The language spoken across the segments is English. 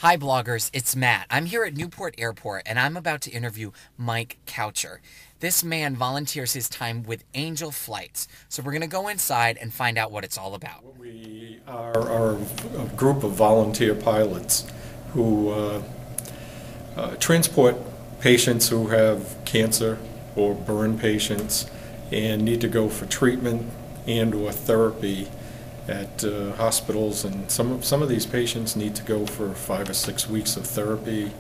Hi bloggers, it's Matt. I'm here at Newport Airport and I'm about to interview Mike Coucher. This man volunteers his time with Angel Flights. So we're going to go inside and find out what it's all about. We are a group of volunteer pilots who transport patients who have cancer or burn patients and need to go for treatment and or therapy at hospitals, and some of these patients need to go for 5 or 6 weeks of therapy.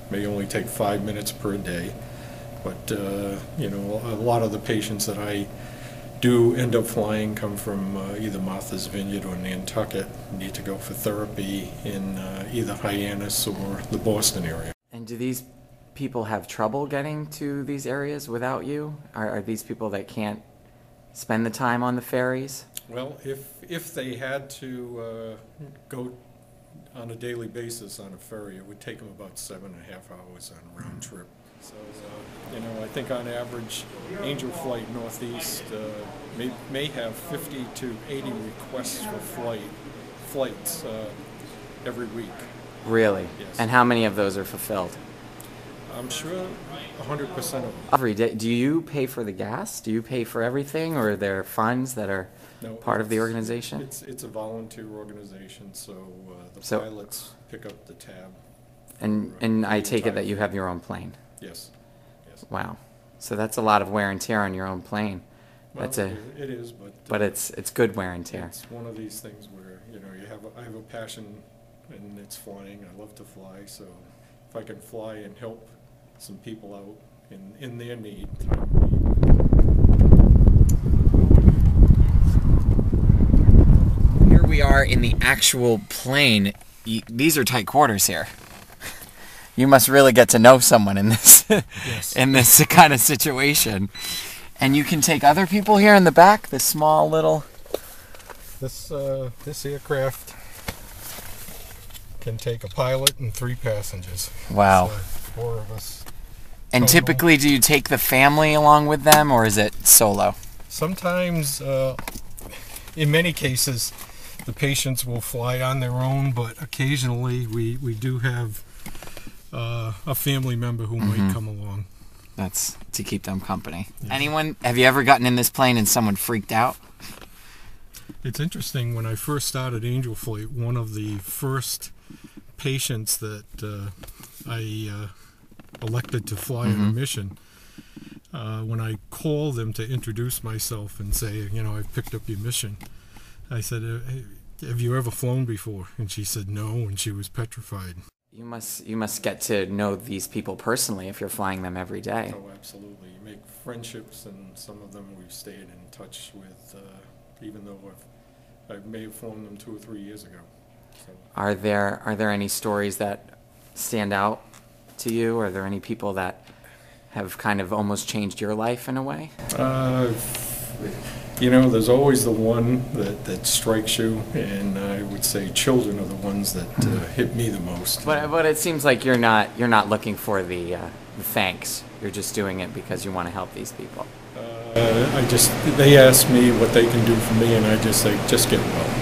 May only take 5 minutes per day, but you know, a lot of the patients that I do end up flying come from either Martha's Vineyard or Nantucket, need to go for therapy in either Hyannis or the Boston area. And do these people have trouble getting to these areas without you? Are these people that can't spend the time on the ferries? Well, if they had to go on a daily basis on a ferry, it would take them about 7.5 hours on a round trip. So, you know, I think on average, Angel Flight Northeast may have 50 to 80 requests for flights every week. Really? Yes. And how many of those are fulfilled? I'm sure 100% of them. Every day. Do you pay for the gas? Do you pay for everything, or are there funds that are part of the organization? It's a volunteer organization, so the pilots pick up the tab. And I take it that you have your own plane? Yes. Yes. Wow. So that's a lot of wear and tear on your own plane. Well, That's it is, but it's good wear and tear. it's one of these things where, you know, I have a passion, and it's flying. I love to fly, so if I can fly and help some people out in their need. Here we are in the actual plane. These are tight quarters here. You must really get to know someone in this Yes. in this kind of situation. And you can take other people here in the back, this small little... This aircraft can take a pilot and 3 passengers. Wow. So 4 of us. And total. typically, do you take the family along with them, or is it solo? Sometimes, in many cases, the patients will fly on their own, but occasionally we do have a family member who might come along. That's to keep them company. Yeah. Have you ever gotten in this plane and someone freaked out? It's interesting, when I first started Angel Flight, one of the first patients that I elected to fly on a mission, when I called them to introduce myself and say, you know, I've picked up your mission, I said, have you ever flown before? And she said no, and she was petrified. You must get to know these people personally if you're flying them every day. Oh, absolutely. You make friendships, and some of them we've stayed in touch with, even though I may have flown them 2 or 3 years ago. So. Are there any stories that stand out to you? Are there any people that have kind of almost changed your life in a way? You know, there's always the one that strikes you, and I would say children are the ones that hit me the most. But it seems like you're not looking for the thanks. You're just doing it because you want to help these people. They ask me what they can do for me, and I just say, just get well.